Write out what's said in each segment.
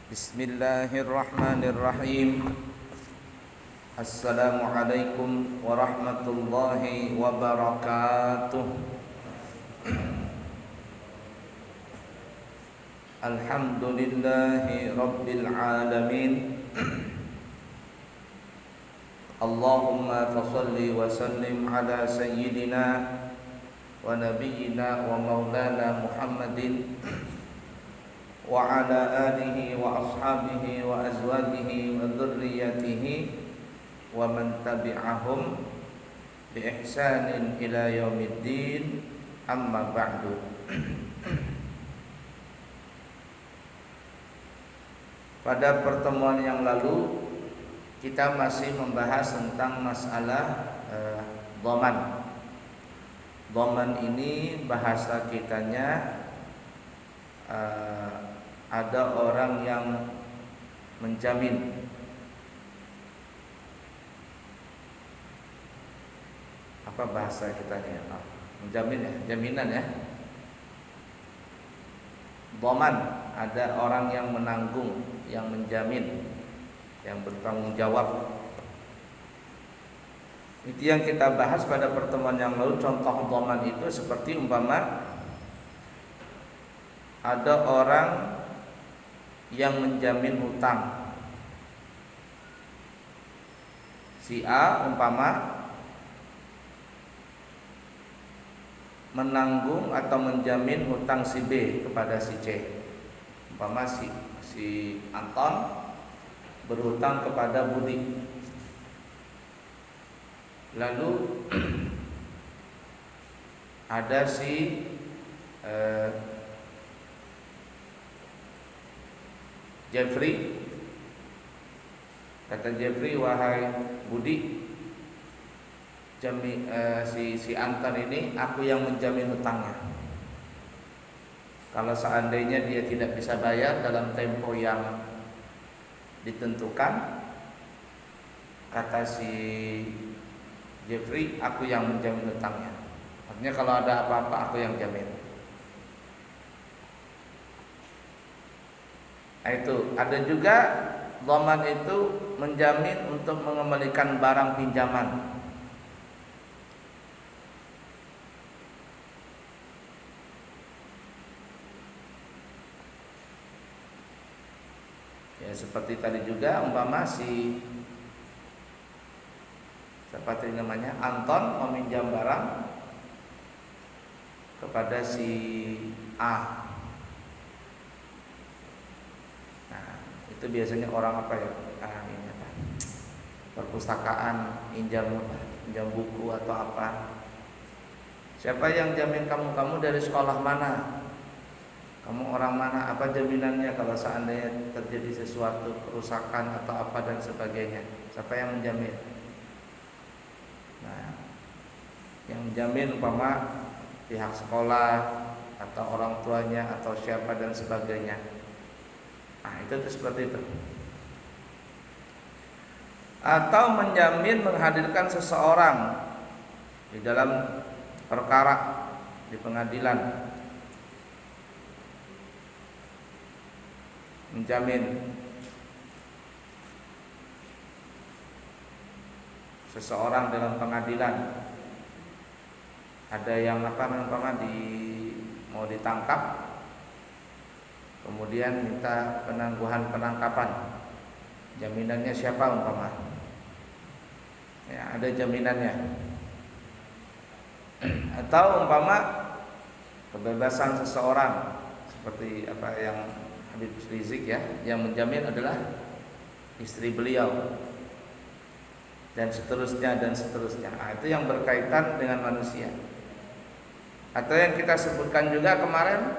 Bismillahirrahmanirrahim. Assalamualaikum warahmatullahi wabarakatuh. Alhamdulillahi rabbil alamin. Allahumma fassalli wa sallim ala sayyidina wa nabiyyina wa maulana Muhammadin wa ala alihi wa ashabihi wa azwajihi wa dhurriyyatihi wa man tabi'ahum bi ihsanin ila yaumiddin, amma ba'du. Pada pertemuan yang lalu kita masih membahas tentang masalah dhaman. Dhaman ini bahasa kitanya ada orang yang menjamin. Apa bahasa kitanya? Menjamin ya, jaminan ya. Dhaman, ada orang yang menanggung, yang menjamin, yang bertanggung jawab. Itu yang kita bahas pada pertemuan yang lalu. Contoh dhaman itu seperti umpama ada orang yang menjamin hutang. Si A umpama menanggung atau menjamin hutang si B kepada si C. Umpama si Anton berhutang kepada Budi. Lalu ada si Jeffrey. Kata Jeffrey, wahai Budi, si Anton ini aku yang menjamin hutangnya. Kalau seandainya dia tidak bisa bayar dalam tempo yang ditentukan, kata si Jeffrey, aku yang menjamin hutangnya. Artinya kalau ada apa-apa aku yang jamin. Nah, itu ada juga dhaman itu menjamin untuk mengembalikan barang pinjaman. Ya seperti tadi juga umpama seperti namanya Anton meminjam barang kepada si A. Itu biasanya orang apa ya? Ini apa? Perpustakaan, pinjam buku atau apa. Siapa yang jamin kamu? Kamu dari sekolah mana? Kamu orang mana? Apa jaminannya kalau seandainya terjadi sesuatu kerusakan atau apa dan sebagainya? Siapa yang menjamin? Nah, yang menjamin umpama pihak sekolah atau orang tuanya atau siapa dan sebagainya. Nah, itu seperti itu. Atau menjamin menghadirkan seseorang di dalam perkara di pengadilan. Menjamin seseorang dalam pengadilan. Ada yang mau ditangkap, kemudian minta penangguhan penangkapan. Jaminannya siapa umpama? Ya, ada jaminannya. Atau umpama kebebasan seseorang, seperti apa yang Habib Rizik ya, yang menjamin adalah istri beliau dan seterusnya dan seterusnya. Nah, itu yang berkaitan dengan manusia. Atau yang kita sebutkan juga kemarin,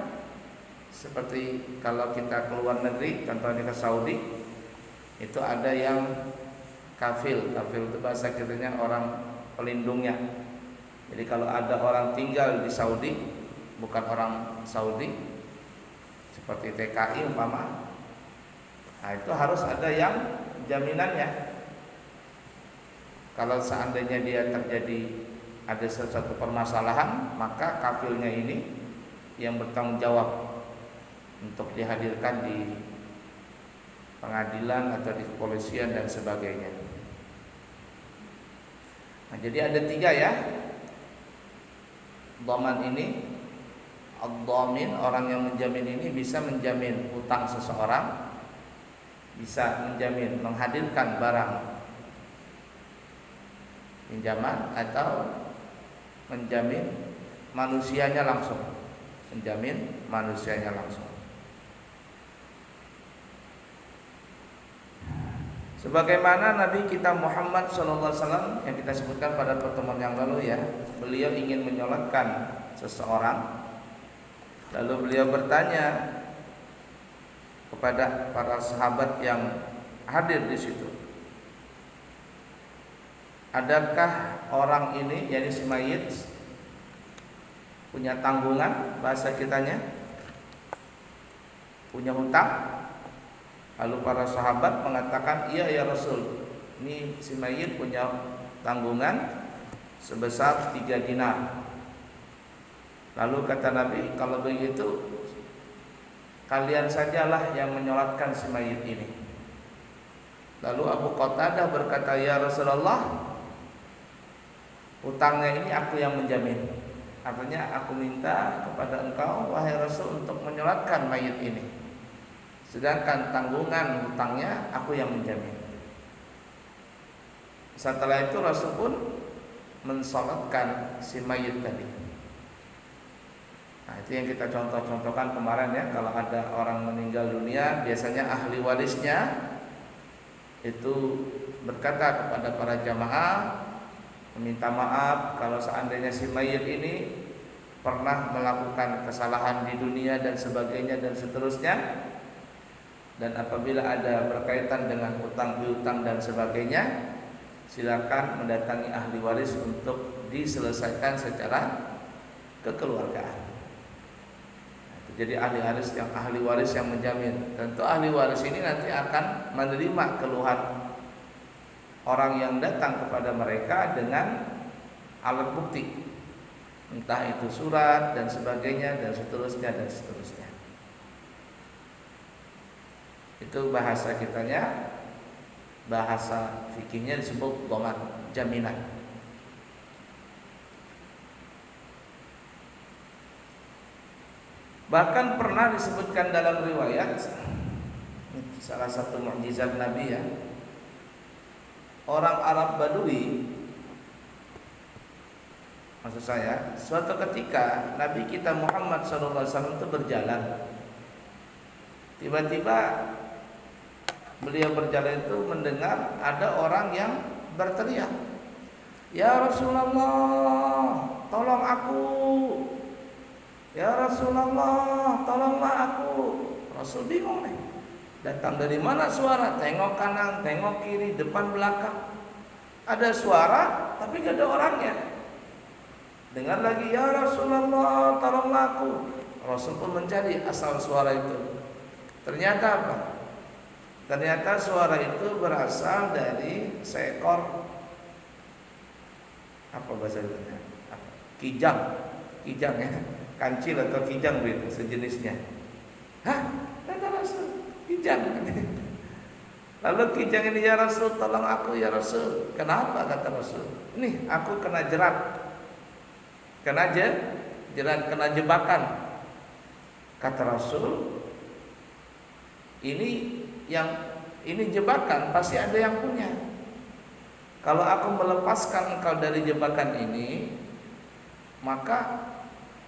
seperti kalau kita ke luar negeri, contohnya ke Saudi, itu ada yang kafil. Kafil itu bahasa kitanya orang pelindungnya. Jadi kalau ada orang tinggal di Saudi, bukan orang Saudi, seperti TKI umpama, nah itu harus ada yang jaminannya. Kalau seandainya dia terjadi ada sesuatu permasalahan, maka kafilnya ini yang bertanggung jawab untuk dihadirkan di pengadilan atau di kepolisian dan sebagainya. Nah, jadi ada 3 ya. Dhaman ini, ad-dhamin, orang yang menjamin ini bisa menjamin hutang seseorang, bisa menjamin menghadirkan barang pinjaman, atau menjamin manusianya langsung. Menjamin manusianya langsung. Sebagaimana Nabi kita Muhammad SAW yang kita sebutkan pada pertemuan yang lalu ya, beliau ingin menyolatkan seseorang, lalu beliau bertanya kepada para sahabat yang hadir di situ, adakah orang ini, yakni si mayit, punya tanggungan, bahasa kitanya, punya hutang? Lalu para sahabat mengatakan, iya ya Rasul, ini si mayit punya tanggungan sebesar 3 dinar. Lalu kata Nabi, kalau begitu kalian sajalah yang menyolatkan si mayit ini. Lalu Abu Qatadah berkata, ya Rasulullah, hutangnya ini aku yang menjamin. Artinya aku minta kepada engkau wahai Rasul untuk menyolatkan mayit ini, sedangkan tanggungan hutangnya aku yang menjamin. Setelah itu Rasul pun mensolatkan si mayit tadi. Nah, itu yang kita contohkan kemarin ya. Kalau ada orang meninggal dunia, biasanya ahli warisnya itu berkata kepada para jamaah, meminta maaf kalau seandainya si mayit ini pernah melakukan kesalahan di dunia dan sebagainya dan seterusnya. Dan apabila ada berkaitan dengan hutang piutang dan sebagainya, silakan mendatangi ahli waris untuk diselesaikan secara kekeluargaan. Jadi ahli waris yang menjamin. Tentu ahli waris ini nanti akan menerima keluhan orang yang datang kepada mereka dengan alat bukti, entah itu surat dan sebagainya dan seterusnya dan seterusnya. Itu bahasa kitanya, bahasa fikihnya disebut dhaman, jaminan. Bahkan pernah disebutkan dalam riwayat, salah satu mukjizat Nabi ya, orang Arab Badui, maksud saya, suatu ketika Nabi kita Muhammad SAW itu berjalan, tiba-tiba beliau berjalan itu mendengar ada orang yang berteriak, ya Rasulullah, tolong aku. Ya Rasulullah, tolonglah aku. Rasul bingung nih, datang dari mana suara? Tengok kanan, tengok kiri, depan belakang, ada suara tapi gak ada orangnya. Dengar lagi, ya Rasulullah, tolonglah aku. Rasul pun mencari asal suara itu. Ternyata apa? Ternyata suara itu berasal dari seekor, apa bahasa Indonesia? Kijang ya, kancil atau kijang begitu sejenisnya. Hah? Kata Rasul, kijang. Lalu kijang ini, ya Rasul, tolong aku ya Rasul. Kenapa? Kata Rasul, nih aku kena jerat, kena jebakan. Kata Rasul, ini jebakan, pasti ada yang punya. Kalau aku melepaskan engkau dari jebakan ini, maka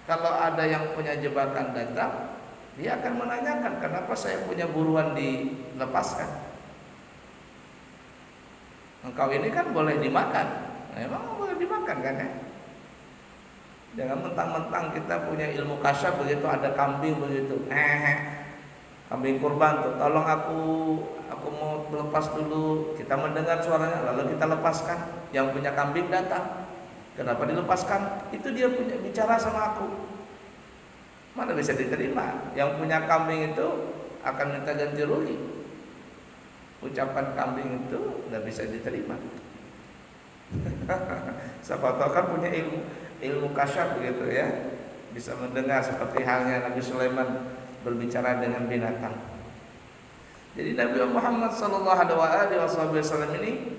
kalau ada yang punya jebakan datang, dia akan menanyakan, kenapa saya punya buruan dilepaskan? Engkau ini kan boleh dimakan. Memang boleh dimakan kan ya? Jangan mentang-mentang kita punya ilmu kasyaf begitu, ada kambing begitu, kambing kurban tuh, tolong aku mau lepas dulu. Kita mendengar suaranya, lalu kita lepaskan. Yang punya kambing datang, kenapa dilepaskan? Itu dia punya bicara sama aku. Mana bisa diterima? Yang punya kambing itu akan minta ganti rugi. Ucapan kambing itu nggak bisa diterima. Siapa tahu kan punya ilmu kasyaf begitu ya, bisa mendengar seperti halnya Nabi Sulaiman berbicara dengan binatang. Jadi Nabi Muhammad sallallahu alaihi wasallam ini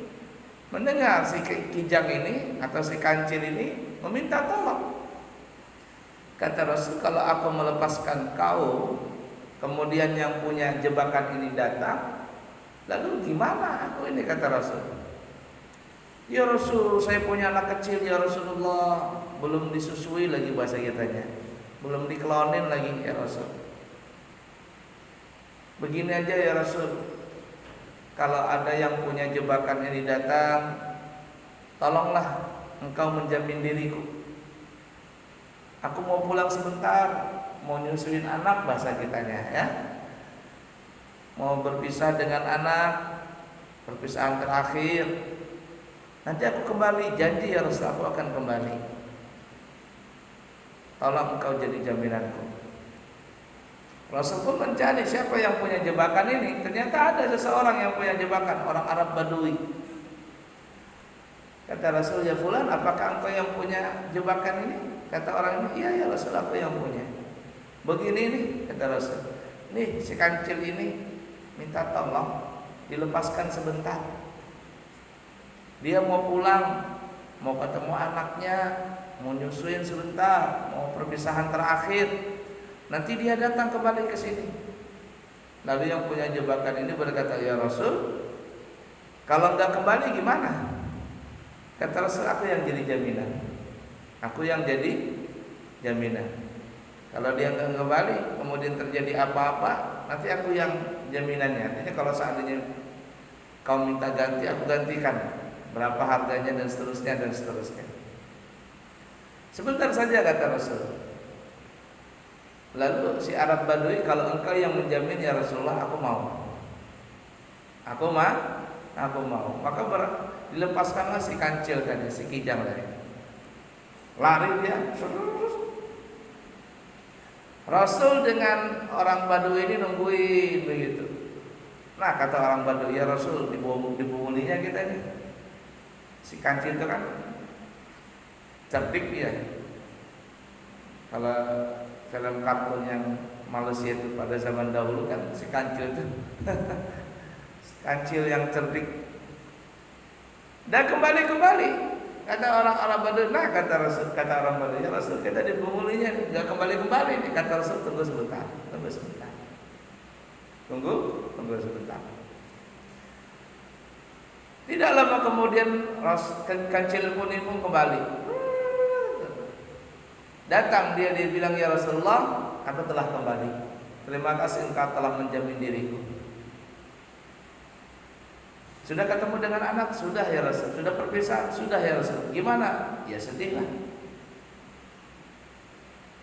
mendengar si kijang ini atau si kancil ini meminta tolong. Kata Rasul, kalau aku melepaskan kau, kemudian yang punya jebakan ini datang, lalu gimana aku ini? Kata Rasul. Ya Rasul, saya punya anak kecil ya Rasulullah, belum disusui lagi bahasa kitanya, belum dikelonin lagi ya Rasul. Begini aja ya Rasul, kalau ada yang punya jebakan ini datang, tolonglah engkau menjamin diriku. Aku mau pulang sebentar, mau nyusuin anak bahasa kitanya ya. Mau berpisah dengan anak, perpisahan terakhir. Nanti aku kembali, janji ya Rasul, aku akan kembali. Tolong engkau jadi jaminanku. Rasul pun mencari siapa yang punya jebakan ini. Ternyata ada seseorang yang punya jebakan, orang Arab Badui. Kata Rasul, ya fulan, apakah engkau yang punya jebakan ini? Kata orang ini, iya ya Rasul, aku yang punya. Begini nih, kata Rasul, nih si kancil ini minta tolong dilepaskan sebentar. Dia mau pulang, mau ketemu anaknya, mau nyusuin sebentar, mau perpisahan terakhir. Nanti dia datang kembali ke sini. Lalu yang punya jebakan ini berkata, ya Rasul, kalau enggak kembali gimana? Kata Rasul, aku yang jadi jaminan. Aku yang jadi jaminan. Kalau dia enggak kembali, kemudian terjadi apa-apa, nanti aku yang jaminannya. Artinya kalau seandainya kau minta ganti, aku gantikan. Berapa harganya dan seterusnya dan seterusnya. Sebentar saja kata Rasul. Lalu si Arab Badui, kalau engkau yang menjamin ya Rasulullah, aku mau. Aku mau. Maka dilepaskanlah si kancil tadi, si kijang tadi. Lari dia. Rasul dengan orang Badui ini nungguin begitu. Nah kata orang Badui, ya Rasul, dipungulinya kita nih. Si kancil itu kan cerdik dia. Kalau film kartun yang Malaysia itu pada zaman dahulu kan si kancil itu kancil yang cerdik. Dan kembali kata orang Arab Badui. Nah kata orang Badui, ya Rasul, kita dipungulinya nggak kembali nih. Kata Rasul, tunggu sebentar. Tunggu sebentar. Tidak lama kemudian kancil pun kembali. Datang dia bilang, ya Rasulullah, aku telah kembali. Terima kasih engkau telah menjamin diriku. Sudah ketemu dengan anak? Sudah ya Rasul. Sudah perpisahan? Sudah ya Rasul. Gimana? Ya sedihlah.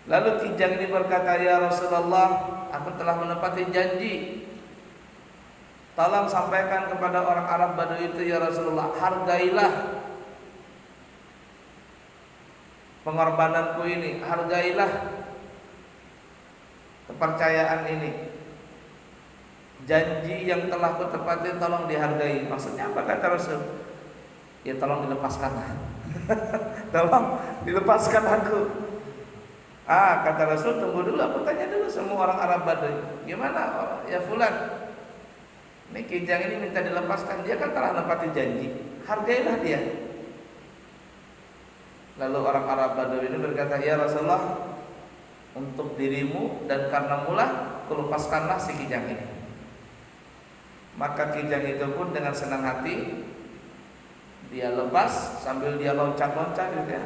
Lalu kijang ini berkata, ya Rasulullah, aku telah menepati janji. Tolong sampaikan kepada orang Arab Badui itu, ya Rasulullah, hargailah pengorbananku ini, hargailah kepercayaan ini. Janji yang telah kutepati tolong dihargai. Maksudnya apa kata Rasul? Ya tolong dilepaskanlah. Tolong dilepaskan aku. Kata Rasul, tunggu dulu, aku tanya dulu semua orang Arab Badui. Gimana ya fulan? Ini kijang ini minta dilepaskan, dia kan telah menepati janji. Hargailah dia. Lalu orang Arab Badui ini berkata, ya Rasulullah, untuk dirimu dan karena mula, kulepaskanlah si kijang ini. Maka kijang itu pun dengan senang hati dia lepas sambil dia loncat-loncat gitu ya.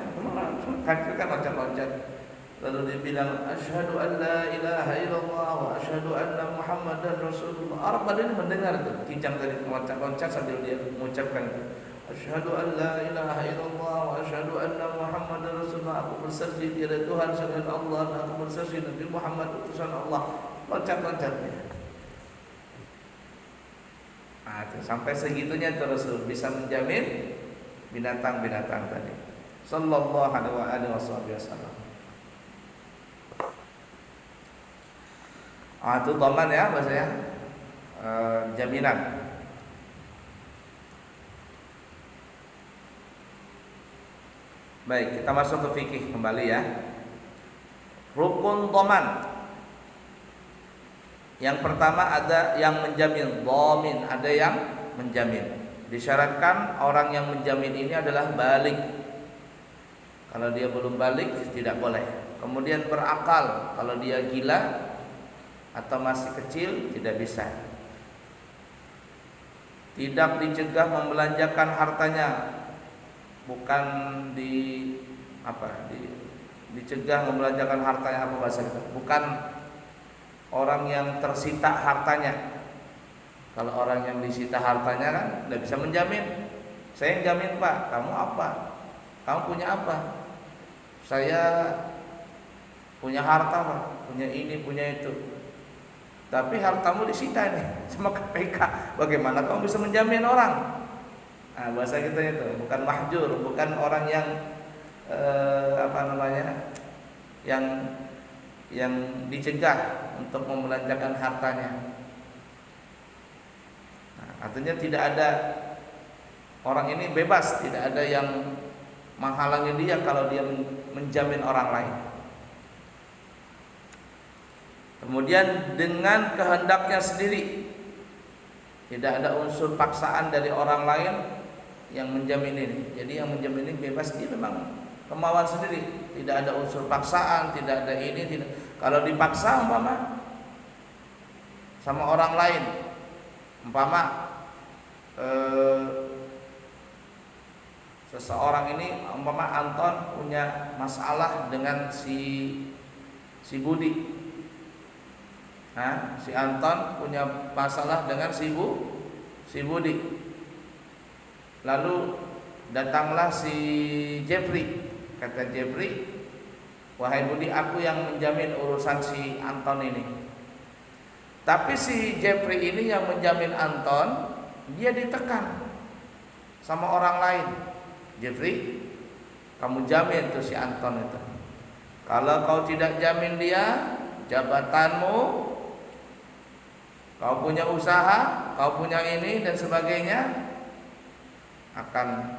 Kaki kan loncat-loncat. Lalu dia bilang, asyhadu an la ilaha illallah wa asyhadu anna Muhammadan Rasulullah. Arab Badui mendengar itu kijang tadi loncat-loncat sambil dia mengucapkan itu. Asyhadu an la ilaha illallah wa asyhadu anna Muhammadan Rasulullah. Aku bersaksi tiada Tuhan selain Allah dan aku bersaksi Nabi Muhammad utusan Allah. Loncat-loncatnya. Sampai segitunya Rasul bisa menjamin binatang-binatang tadi. Sallallahu alaihi wasallam. Itu dhaman ya bahasanya, jaminan. Baik, kita masuk ke fikih kembali ya. Rukun dhaman. Yang pertama ada yang menjamin, dhamin, ada yang menjamin. Disyaratkan orang yang menjamin ini adalah balik. Kalau dia belum balik tidak boleh. Kemudian berakal, kalau dia gila atau masih kecil tidak bisa. Tidak dicegah membelanjakan hartanya, bukan dicegah membelanjakan hartanya, apa bahasa kita? Bukan orang yang tersita hartanya. Kalau orang yang disita hartanya kan tidak bisa menjamin. Saya yang jamin Pak, kamu apa? Kamu punya apa? Saya punya harta Pak, punya ini, punya itu. Tapi hartamu disita nih sama KPK. Bagaimana kamu bisa menjamin orang? Nah, bahasa kita itu bukan mahjur, bukan orang yang yang dicegah untuk membelanjakan hartanya. Nah, artinya tidak ada, orang ini bebas, tidak ada yang menghalangi dia kalau dia menjamin orang lain. Kemudian dengan kehendaknya sendiri, tidak ada unsur paksaan dari orang lain yang menjamin ini. Jadi yang menjamin ini bebas, dia memang kemauan sendiri, tidak ada unsur paksaan, tidak ada ini, tidak. Kalau dipaksa umpama sama orang lain, umpama seseorang ini, umpama Anton punya masalah dengan si Budi. Nah, si Anton punya masalah dengan si Budi. Lalu datanglah si Jeffrey. Kata Jeffrey, wahai Budi, aku yang menjamin urusan si Anton ini. Tapi si Jeffrey ini yang menjamin Anton, dia ditekan sama orang lain. Jeffrey, kamu jamin tuh si Anton itu. Kalau kau tidak jamin dia, jabatanmu, kau punya usaha, kau punya ini dan sebagainya, akan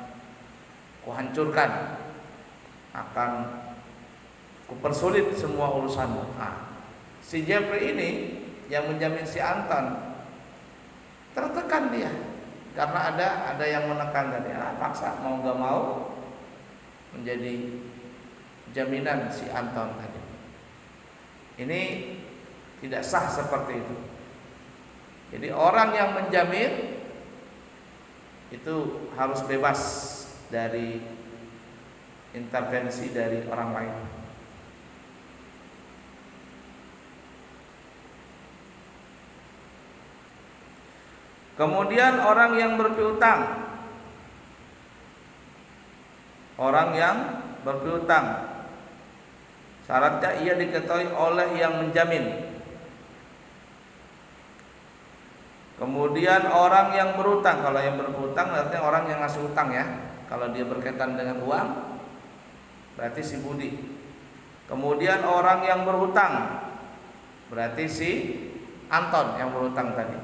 kuhancurkan, akan kupersulit semua urusanmu. Nah, si Jeffrey ini yang menjamin si Anton tertekan dia karena ada yang menekan tadi. Paksa mau gak mau menjadi jaminan si Anton tadi. Ini tidak sah seperti itu. Jadi orang yang menjamin itu harus bebas dari intervensi dari orang lain. Kemudian orang yang berpiutang, syaratnya ia diketahui oleh yang menjamin. Kemudian orang yang berutang, kalau yang berutang artinya orang yang ngasih utang ya. Kalau dia berkaitan dengan uang, berarti si Budi. Kemudian orang yang berhutang, berarti si Anton yang berhutang tadi.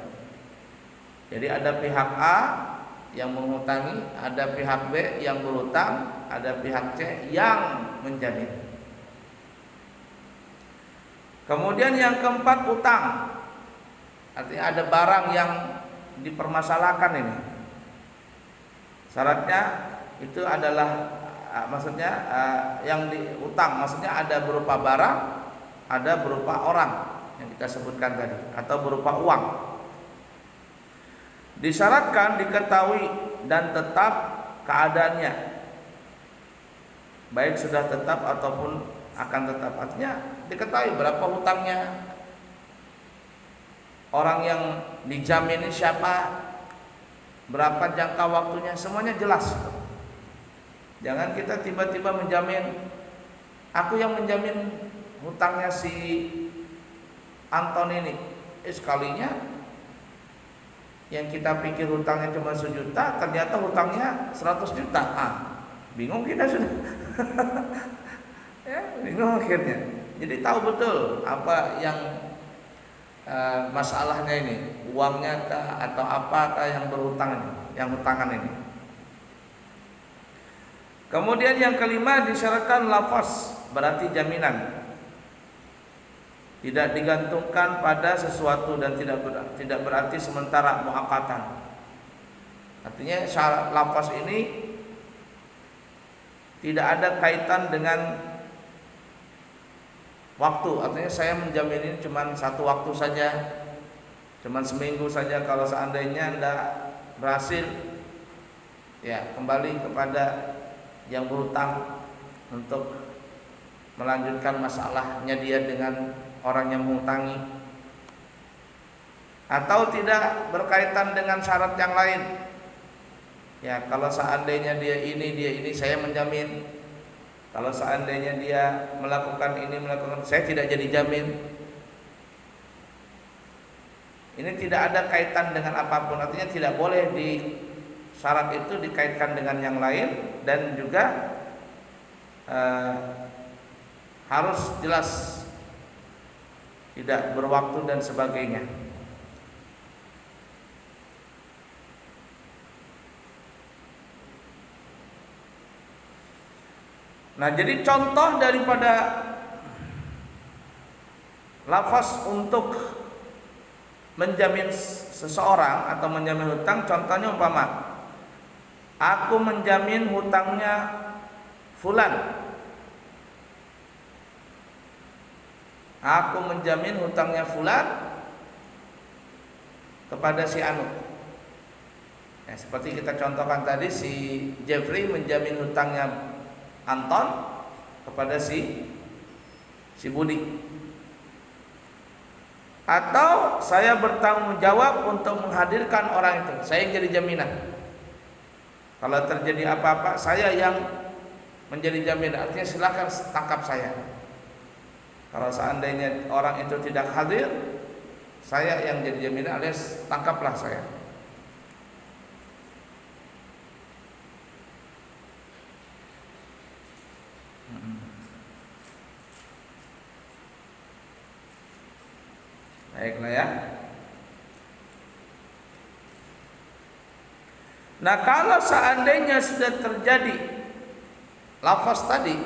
Jadi ada pihak A yang menghutangi, ada pihak B yang berhutang, ada pihak C yang menjamin. Kemudian yang keempat, utang. Artinya ada barang yang dipermasalahkan ini. Syaratnya itu adalah yang diutang, maksudnya ada berupa barang, ada berupa orang yang kita sebutkan tadi, atau berupa uang. Disyaratkan diketahui dan tetap keadaannya, baik sudah tetap ataupun akan tetap. Artinya diketahui berapa hutangnya, orang yang dijamin siapa, berapa jangka waktunya, semuanya jelas. Jangan kita tiba-tiba menjamin, aku yang menjamin hutangnya si Anton ini. Sekalinya yang kita pikir hutangnya cuma 1 juta, ternyata hutangnya 100 juta. Bingung kita sudah. Ya, bingung akhirnya. Jadi tahu betul apa yang masalahnya ini, uangnya kah atau apakah yang berhutang ini, yang hutangan ini. Kemudian yang kelima, disyaratkan lafaz, berarti jaminan. tidak digantungkan pada sesuatu dan tidak berarti sementara muakkatan. Artinya syarat lafaz ini tidak ada kaitan dengan waktu. Artinya saya menjamin ini cuma satu waktu saja, cuma seminggu saja. Kalau seandainya Anda berhasil, ya kembali kepada yang berhutang untuk melanjutkan masalahnya dia dengan orang yang menghutangi, atau tidak berkaitan dengan syarat yang lain. Ya, kalau seandainya dia ini saya menjamin. Kalau seandainya dia melakukan ini, saya tidak jadi jamin. Ini tidak ada kaitan dengan apapun. Artinya tidak boleh di syarat itu dikaitkan dengan yang lain, dan juga harus jelas, tidak berwaktu dan sebagainya. Nah, jadi contoh daripada lafaz untuk menjamin seseorang atau menjamin hutang, contohnya umpama aku menjamin hutangnya fulan. Aku menjamin hutangnya fulan kepada si Anu. Ya, seperti kita contohkan tadi, si Jeffrey menjamin hutangnya Anton kepada si Budi. Atau saya bertanggung jawab untuk menghadirkan orang itu, saya yang jadi jaminan. Kalau terjadi apa-apa, saya yang menjadi jaminan. Artinya silakan tangkap saya. Kalau seandainya orang itu tidak hadir, saya yang jadi jaminan, alias tangkaplah saya. Baiklah ya. Nah, kalau seandainya sudah terjadi lafaz tadi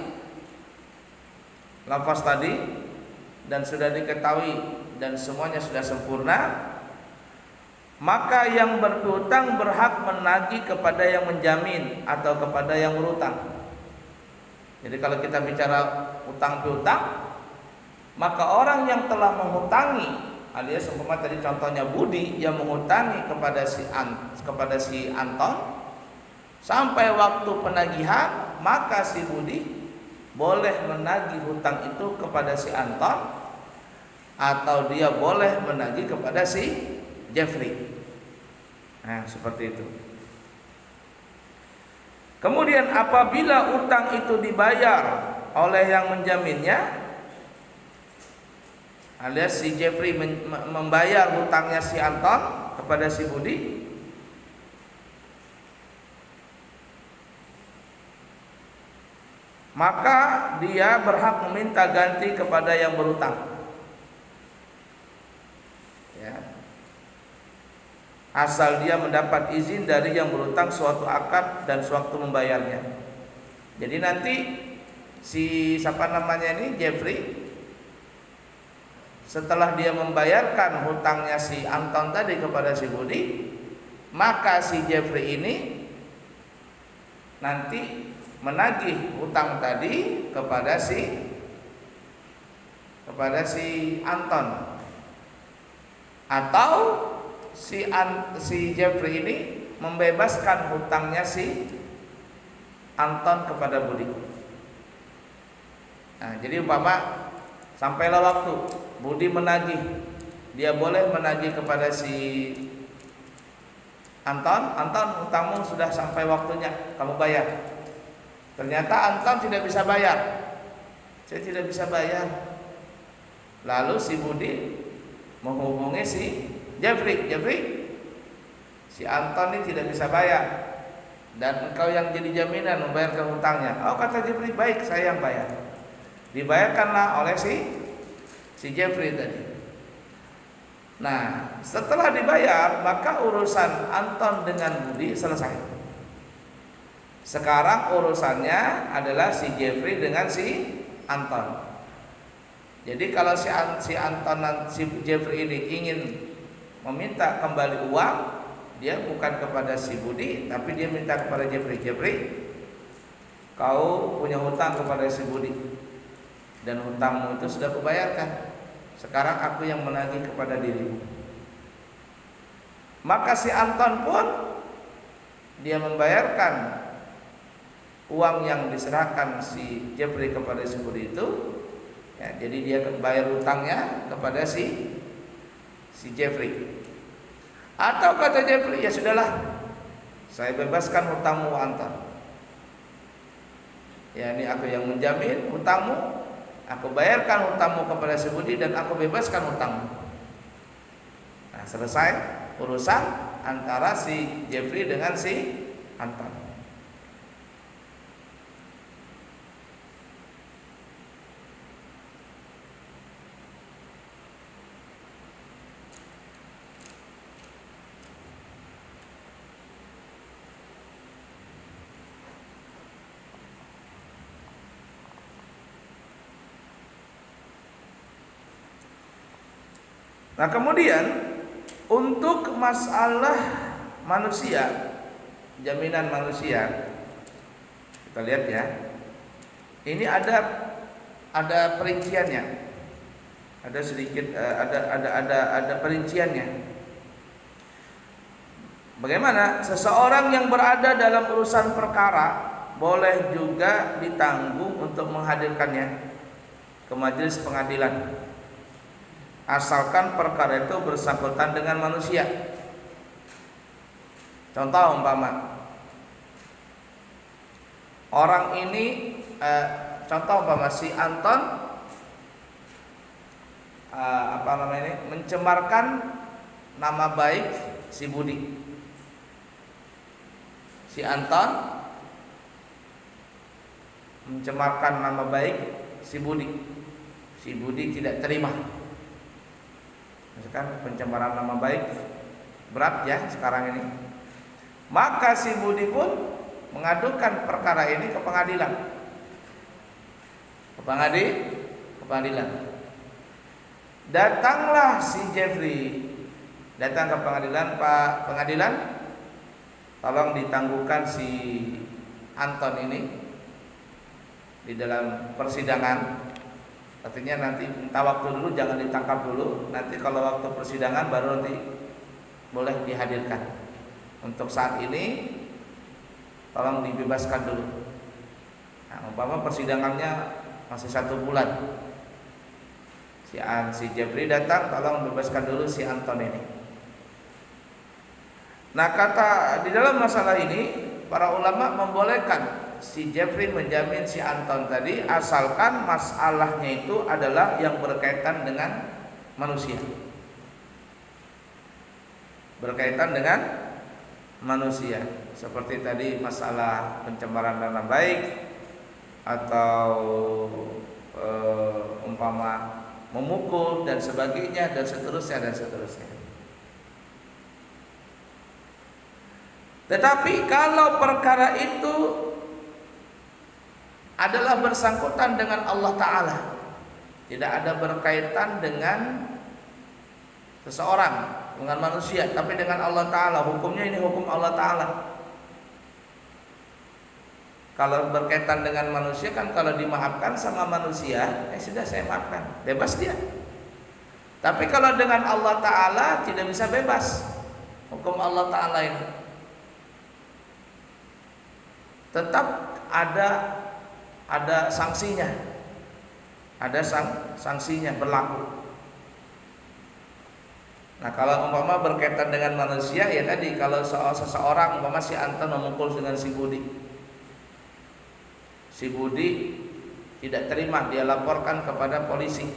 dan sudah diketahui dan semuanya sudah sempurna, maka yang berpiutang berhak menagih kepada yang menjamin atau kepada yang berutang. Jadi kalau kita bicara utang piutang, maka orang yang telah menghutangi, alias umpama tadi contohnya Budi yang menghutangi kepada si Anton, sampai waktu penagihan, maka si Budi boleh menagih hutang itu kepada si Anton, atau dia boleh menagih kepada si Jeffrey. Nah, seperti itu. Kemudian apabila utang itu dibayar oleh yang menjaminnya, alias si Jeffrey membayar hutangnya si Anton kepada si Budi, maka dia berhak meminta ganti kepada yang berutang. Ya. Asal dia mendapat izin dari yang berutang suatu akad dan sewaktu membayarnya. Jadi nanti si Jeffrey, setelah dia membayarkan hutangnya si Anton tadi kepada si Budi, maka si Jeffrey ini nanti menagih hutang tadi kepada si Anton, atau si Jeffrey ini membebaskan hutangnya si Anton kepada Budi. Nah, jadi umpama sampailah waktu Budi menagih, dia boleh menagih kepada si Anton, hutangmu sudah sampai waktunya, kamu bayar. Ternyata Anton tidak bisa bayar, saya tidak bisa bayar. Lalu si Budi menghubungi si Jeffrey, si Anton ini tidak bisa bayar, dan engkau yang jadi jaminan membayarkan hutangnya. Oh, kata Jeffrey, baik, saya yang bayar. Dibayarkanlah oleh si Jeffrey tadi. Nah, setelah dibayar, maka urusan Anton dengan Budi selesai. Sekarang urusannya adalah si Jeffrey dengan si Anton. Jadi kalau si Anton si Jeffrey ini ingin meminta kembali uang, dia bukan kepada si Budi, tapi dia minta kepada Jeffrey. Jeffrey, kau punya hutang kepada si Budi, dan hutangmu itu sudah kubayarkan. Sekarang aku yang menagih kepada dirimu. Maka si Anton pun dia membayarkan uang yang diserahkan si Jeffrey kepada si Budi itu. Ya, jadi dia bayar hutangnya kepada si Jeffrey. Atau kata Jeffrey, ya sudahlah, saya bebaskan hutangmu Anton. Ya, ini aku yang menjamin hutangmu, aku bayarkan hutangmu kepada si Budi dan aku bebaskan hutangmu. Nah, selesai urusan antara si Jeffrey dengan si Anton. Nah, kemudian untuk masalah manusia, jaminan manusia, kita lihat ya. Ini ada perinciannya. Ada sedikit ada perinciannya. Bagaimana seseorang yang berada dalam urusan perkara boleh juga ditanggung untuk menghadirkannya ke majelis pengadilan, asalkan perkara itu bersangkutan dengan manusia. Contoh umpama orang ini contoh umpama si Anton mencemarkan nama baik si Budi. Si Anton mencemarkan nama baik si Budi. Si Budi tidak terima. Misalkan pencemaran nama baik berat ya sekarang ini. Maka si Budi pun mengadukan perkara ini ke pengadilan. Ke pengadilan. Datanglah si Jeffrey, datang ke pengadilan, Pak pengadilan, tolong ditangguhkan si Anton ini di dalam persidangan. Artinya nanti minta waktu dulu, jangan ditangkap dulu. Nanti kalau waktu persidangan baru nanti boleh dihadirkan. Untuk saat ini tolong dibebaskan dulu. Nah, umpama persidangannya masih 1 bulan. Si Jeffrey datang, tolong bebaskan dulu si Anton ini. Nah, kata di dalam masalah ini para ulama membolehkan si Jeffrey menjamin si Anton tadi, asalkan masalahnya itu adalah yang berkaitan dengan manusia. Berkaitan dengan manusia. Seperti tadi masalah pencemaran nama baik, atau umpama memukul dan sebagainya, dan seterusnya. Tetapi kalau perkara itu adalah bersangkutan dengan Allah Ta'ala, tidak ada berkaitan dengan seseorang, dengan manusia, tapi dengan Allah Ta'ala, hukumnya ini hukum Allah Ta'ala. Kalau berkaitan dengan manusia kan kalau dimaafkan sama manusia, sudah saya maafkan, bebas dia. Tapi kalau dengan Allah Ta'ala tidak bisa bebas. Hukum Allah Ta'ala ini tetap ada sanksinya, ada sanksinya berlaku. Nah, kalau umpama berkaitan dengan manusia, ya tadi kalau seseorang umpama si Anton memukul dengan si Budi, si Budi tidak terima, dia laporkan kepada polisi,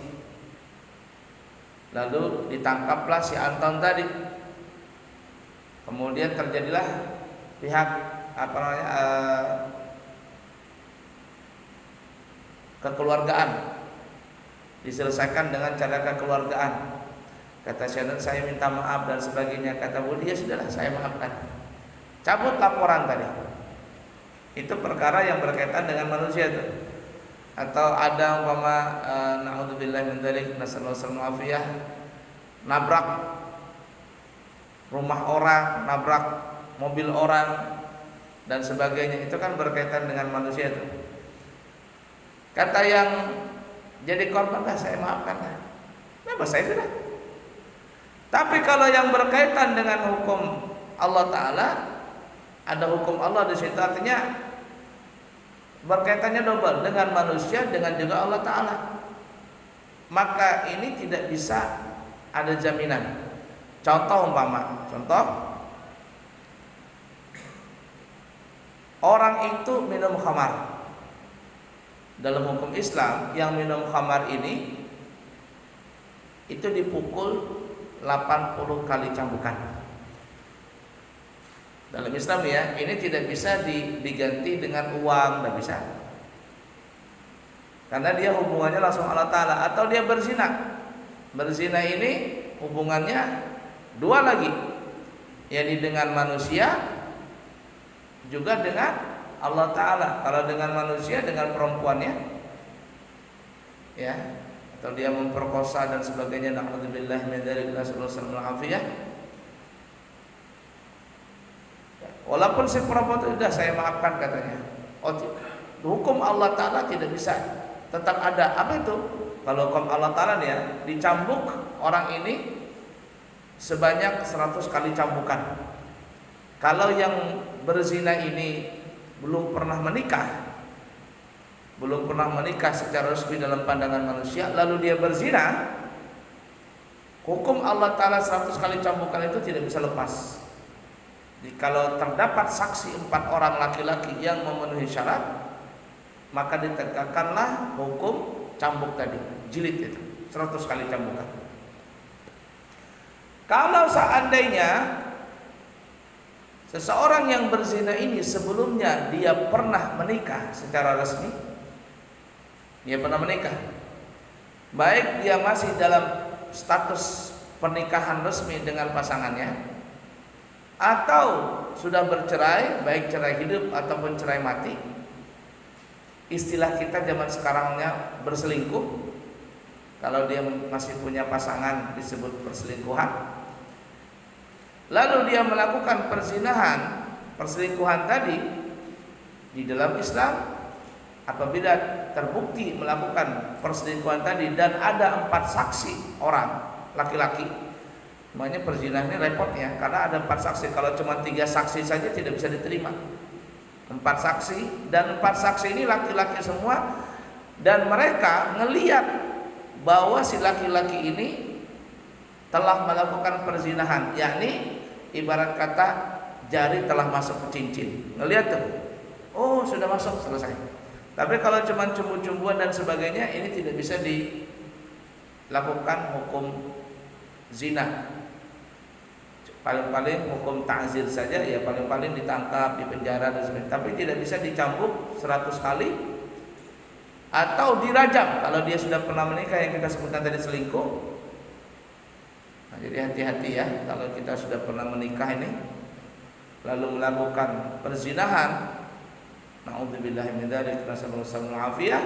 lalu ditangkaplah si Anton tadi. Kemudian terjadilah pihak kekeluargaan, diselesaikan dengan cara kekeluargaan. Kata Shannon, saya minta maaf dan sebagainya. Kata Budi, ya sudahlah, saya maafkan. Cabut laporan tadi. Itu perkara yang berkaitan dengan manusia itu. Atau ada umpama naudzubillah min dzalik, nasallallahu alaihi nabrak rumah orang, nabrak mobil orang dan sebagainya, itu kan berkaitan dengan manusia itu. Kata yang jadi korban, saya maafkan lah, bebas saya sudah. Tapi kalau yang berkaitan dengan hukum Allah Ta'ala, ada hukum Allah di situ, artinya berkaitannya double dengan manusia, dengan juga Allah Ta'ala, maka ini tidak bisa ada jaminan. Contoh umpama, orang itu minum khamar. Dalam hukum Islam, yang minum khamar ini itu dipukul 80 kali cambukan. Dalam Islam ya, ini tidak bisa diganti dengan uang, tidak bisa. Karena dia hubungannya langsung Allah Ta'ala. Atau dia berzina. Berzina ini hubungannya dua lagi, yakni dengan manusia juga dengan Allah Ta'ala. Kalau dengan manusia, dengan perempuannya ya, atau dia memperkosa dan sebagainya, na'udzubillah min dzalik, nasallallahu alaihi. Walaupun si perempuan itu sudah saya maafkan katanya, hukum Allah Ta'ala tidak bisa, tetap ada. Apa itu? Kalau hukum Allah Ta'ala nih ya, dicambuk orang ini sebanyak 100 kali cambukan. Kalau yang berzina ini belum pernah menikah secara resmi dalam pandangan manusia, lalu dia berzina, hukum Allah Ta'ala 100 kali cambukan itu tidak bisa lepas. Jadi, kalau terdapat saksi 4 orang laki-laki yang memenuhi syarat, maka ditegakkanlah hukum cambuk tadi, jilid itu 100 kali cambukan. Kalau seandainya seseorang yang berzina ini sebelumnya dia pernah menikah secara resmi, dia pernah menikah, baik dia masih dalam status pernikahan resmi dengan pasangannya, atau sudah bercerai, baik cerai hidup ataupun cerai mati. Istilah kita zaman sekarangnya berselingkuh. Kalau dia masih punya pasangan disebut perselingkuhan. Lalu dia melakukan perselingkuhan tadi di dalam Islam, apabila terbukti melakukan perselingkuhan tadi dan ada 4 saksi orang laki-laki, makanya perzinahan ini repot ya, karena ada 4 saksi. Kalau cuma 3 saksi saja tidak bisa diterima. 4 saksi, dan 4 saksi ini laki-laki semua, dan mereka ngelihat bahwa si laki-laki ini telah melakukan perzinahan, yakni ibarat kata jari telah masuk ke cincin, ngelihat tuh, oh sudah masuk, selesai. Tapi kalau cuma cumbu-cumbuan dan sebagainya, ini tidak bisa dilakukan hukum zina. Paling-paling hukum ta'zir saja, ya paling-paling ditangkap, dipenjara dan sebagainya. Tapi tidak bisa dicambuk 100 kali atau dirajam kalau dia sudah pernah menikah, yang kita sebutkan tadi selingkuh. Nah, jadi hati-hati ya, kalau kita sudah pernah menikah ini lalu melakukan perzinahan, naudzubillahi min dzalik, nasallallahu alaihi.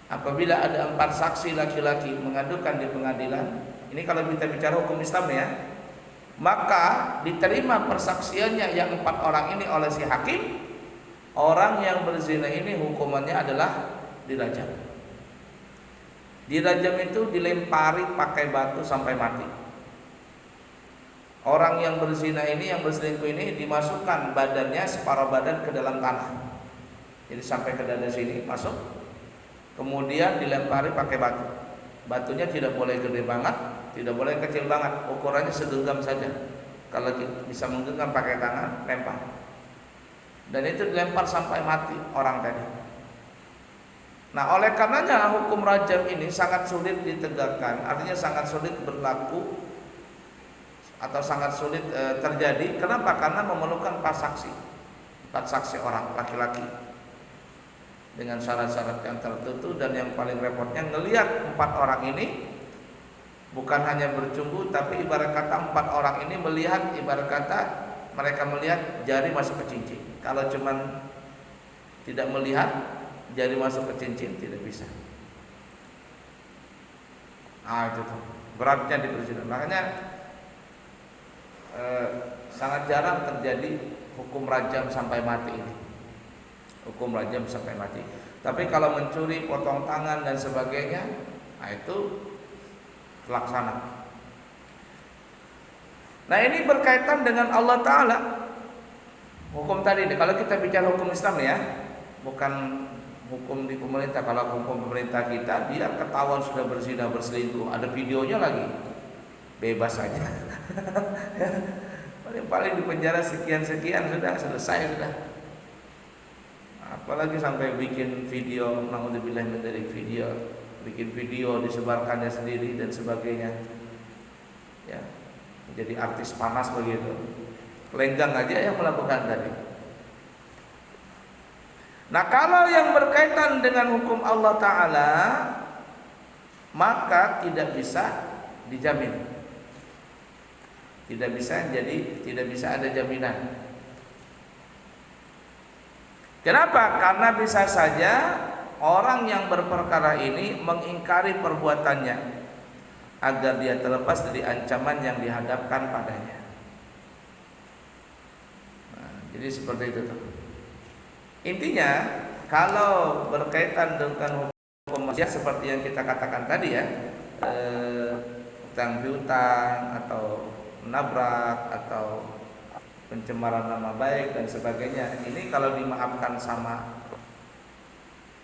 Apabila ada 4 saksi laki-laki mengadukan di pengadilan, ini kalau kita bicara hukum Islam ya, maka diterima persaksiannya yang 4 orang ini oleh si hakim. Orang yang berzina ini hukumannya adalah dirajam. Dirajam itu dilempari pakai batu sampai mati. Orang yang berzina ini, yang berselingkuh ini, dimasukkan badannya, separuh badan ke dalam tanah. Jadi sampai ke dada sini masuk. Kemudian dilempari pakai batu. Batunya tidak boleh gede banget, tidak boleh kecil banget, ukurannya segenggam saja. Kalau bisa menggenggam pakai tangan, lempar. Dan itu dilempar sampai mati orang tadi. Nah, oleh karenanya hukum rajam ini sangat sulit ditegakkan, artinya sangat sulit berlaku atau sangat sulit terjadi. Kenapa? Karena memerlukan 4 saksi, 4 saksi orang laki-laki dengan syarat-syarat yang tertentu. Dan yang paling repotnya, ngelihat 4 orang ini bukan hanya bercumbu, tapi ibarat kata 4 orang ini melihat, ibarat kata mereka melihat jari masuk ke cincin. Kalau cuman tidak melihat, jari masuk ke cincin, tidak bisa. Itu tuh beratnya di persidangan. Makanya sangat jarang terjadi hukum rajam sampai mati ini. Hukum rajam sampai mati. Tapi kalau mencuri, potong tangan dan sebagainya, itu terlaksana. Nah, ini berkaitan dengan Allah Ta'ala. Hukum tadi, kalau kita bicara hukum Islam ya, bukan hukum di pemerintah. Kalau hukum pemerintah kita, dia ketahuan sudah berzina, berselingkuh, ada videonya lagi, bebas saja. Paling di penjara sekian sudah selesai sudah. Apalagi sampai bikin video, naudzubillah min dzalik, bikin video disebarkannya sendiri dan sebagainya. Ya, menjadi artis panas begitu. Lenggang aja yang melakukan tadi. Nah, kalau yang berkaitan dengan hukum Allah Ta'ala, maka tidak bisa dijamin. Tidak bisa ada jaminan. Kenapa? Karena bisa saja orang yang berperkara ini mengingkari perbuatannya agar dia terlepas dari ancaman yang dihadapkan padanya. Jadi seperti itu. Intinya, kalau berkaitan dengan hukum maksiat seperti yang kita katakan tadi ya, utang piutang atau menabrak atau pencemaran nama baik dan sebagainya, ini kalau dimaafkan sama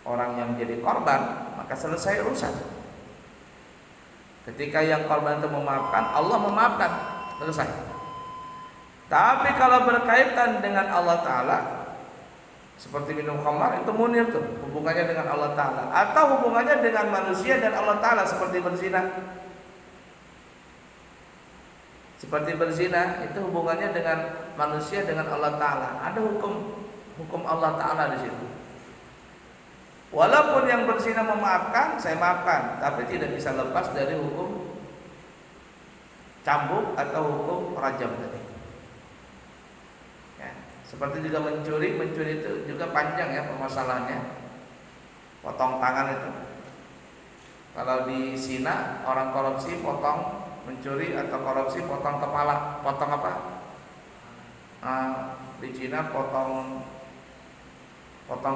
orang yang menjadi korban, maka selesai urusan. Ketika yang korban itu memaafkan, Allah memaafkan, selesai. Tapi kalau berkaitan dengan Allah Ta'ala, seperti minum khamar, itu munir tuh, hubungannya dengan Allah Ta'ala. Atau hubungannya dengan manusia dan Allah Ta'ala, seperti berzina. Seperti berzina, itu hubungannya dengan manusia dengan Allah Ta'ala. Ada hukum Allah Ta'ala di situ. Walaupun yang berzina memaafkan, saya maafkan, tapi tidak bisa lepas dari hukum cambuk atau hukum rajam tadi. Seperti juga mencuri itu juga panjang ya permasalahannya. Potong tangan itu. Kalau di Cina orang korupsi potong, mencuri atau korupsi potong kepala. Potong apa? Di Cina potong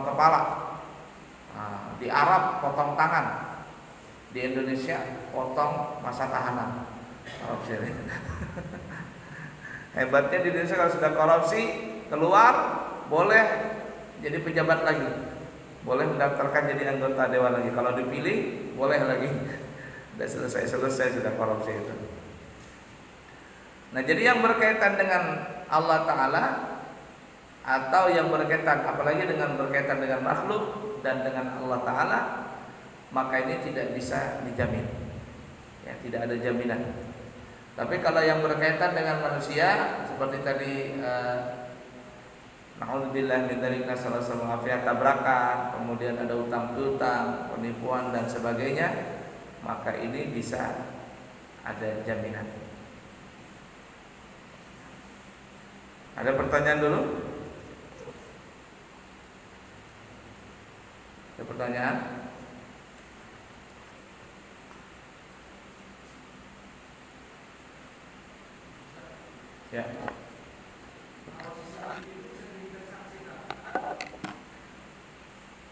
kepala. Di Arab potong tangan. Di Indonesia potong masa tahanan. Korupsi. Hebatnya di Indonesia kalau sudah korupsi keluar boleh jadi pejabat lagi, boleh mendaftarkan jadi anggota dewan lagi. Kalau dipilih boleh lagi. Sudah selesai sudah korupsi itu. Nah, jadi yang berkaitan dengan Allah Ta'ala atau yang berkaitan apalagi dengan berkaitan dengan makhluk dan dengan Allah Ta'ala, maka ini tidak bisa dijamin. Ya, tidak ada jaminan. Tapi kalau yang berkaitan dengan manusia seperti tadi naudzubillah min dzalik, nasallallahu alaihi tabrakan, kemudian ada utang piutang, penipuan dan sebagainya, maka ini bisa ada jaminan. Ada pertanyaan dulu? Ada pertanyaan? Ya.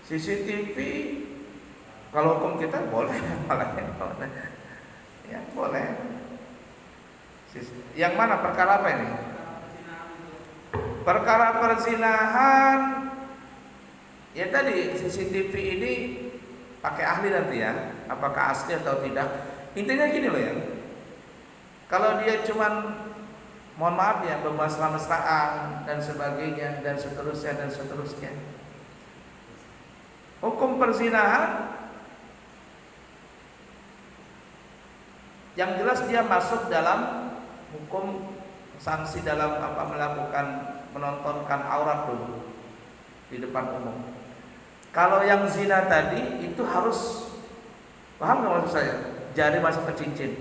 CCTV kalau hukum kita boleh malah ya boleh. Yang mana perkara apa ini? Perkara perzinahan. Ya tadi CCTV ini pakai ahli nanti ya, apakah asli atau tidak. Intinya gini loh ya. Kalau dia cuman mohon maaf ya bermesra-mesraan dan sebagainya dan seterusnya. Hukum perzinahan yang jelas dia masuk dalam hukum sanksi dalam melakukan menontonkan aurat dulu di depan umum. Kalau yang zina tadi itu harus paham nggak maksud saya? Jari masuk ke cincin.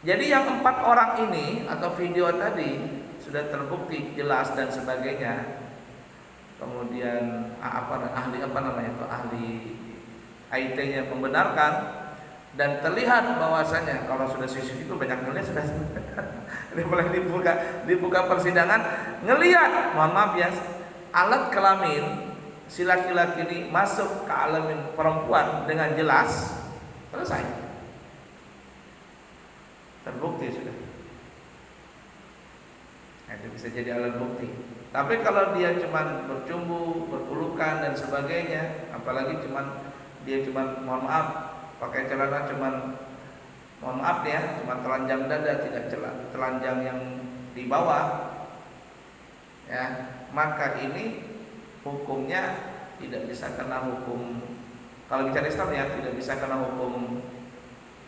Jadi yang 4 orang ini atau video tadi sudah terbukti jelas dan sebagainya. kemudian ahli apa namanya itu, ahli IT-nya membenarkan, dan terlihat bahwasanya kalau sudah CCTV itu banyak ngelihat sudah dia mulai dibuka persidangan, ngelihat, mohon maaf ya, alat kelamin si laki-laki ini masuk ke kelamin perempuan dengan jelas, selesai, terbukti sudah. Nah, itu bisa jadi alat bukti. Tapi kalau dia cuma bercumbu, berpelukan dan sebagainya, apalagi dia cuma mohon maaf pakai celana cuma mohon maaf ya, cuma telanjang dada, tidak telanjang yang di bawah, ya, maka ini hukumnya tidak bisa kena hukum, kalau bicara Islam ya, tidak bisa kena hukum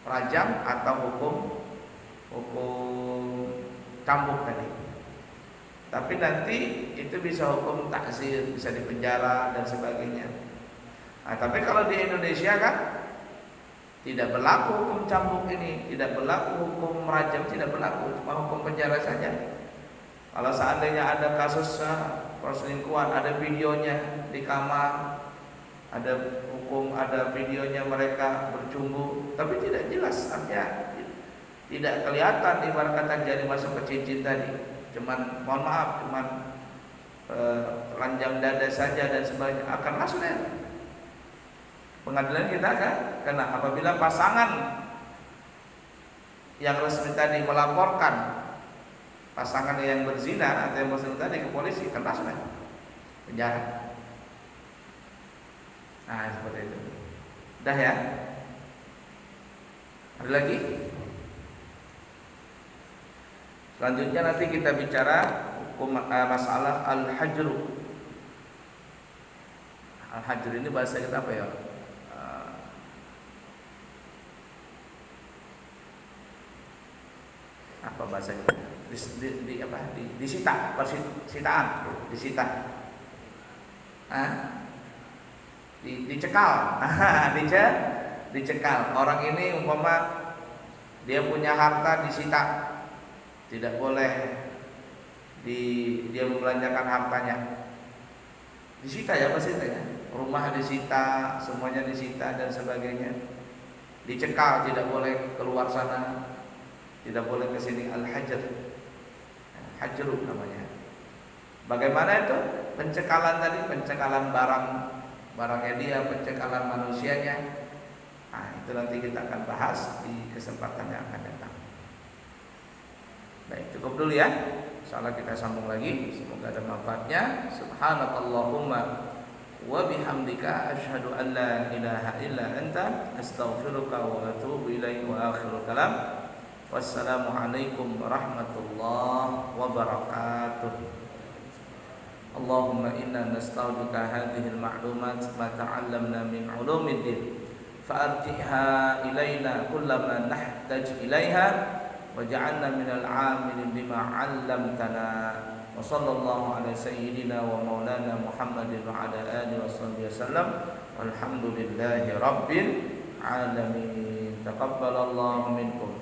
rajam atau hukum cambuk tadi. Tapi nanti itu bisa hukum takzir, bisa dipenjara dan sebagainya. Nah, tapi kalau di Indonesia kan tidak berlaku hukum cambuk ini, tidak berlaku hukum rajam, tidak berlaku, cuma hukum penjara saja. Kalau seandainya ada kasus perselingkuhan, ada videonya di kamar, ada videonya mereka bercumbu, tapi tidak jelas, artinya tidak kelihatan ibarat kata jari masuk ke cincin tadi. Cuman mohon maaf, telanjang dada saja dan sebagainya, akan masuk pengadilan kita kan. Karena apabila pasangan yang resmi tadi melaporkan pasangan yang berzina atau yang berzina tadi ke polisi, akan masuk penjara. Nah, seperti itu. Dah ya. Ada lagi? Selanjutnya nanti kita bicara hukum masalah al-hajru. Al-hajru ini bahasa kita apa ya? Apa bahasa kita? Disita, sitaan, disita. Dicekal. Dicekal. Orang ini umpama dia punya harta disita. Tidak boleh dia membelanjakan hartanya. Disita ya, pasti ya. Rumah disita, semuanya disita dan sebagainya. Dicekal, tidak boleh keluar sana, tidak boleh ke sini. Al-hajr, hajru namanya. Bagaimana itu? Pencekalan tadi, pencekalan barangnya dia, pencekalan manusianya. Nah, itu nanti kita akan bahas di kesempatan yang akan datang. Baik, cukup dulu ya. Insyaallah kita sambung lagi. Semoga ada manfaatnya. Subhanakallahumma wa bihamdika asyhadu an la ilaha illa anta astaghfiruka wa atubu ilaik. Wa akhirul kalam. Wassalamualaikum warahmatullahi wabarakatuh. Allahumma inna nasta'uduka hadhil ma'lumat ma ta'allamna min ulumiddin fa'arji'ha ilaina kullama nahtaj ilaiha waj'alna minal 'amilin bima 'allamtana. Wa sallallahu ala sayyidina wa maulana Muhammadin wa ala alihi washabbihi wasallam. Walhamdulillahi rabbil alamin. Taqabbalallahu minkum.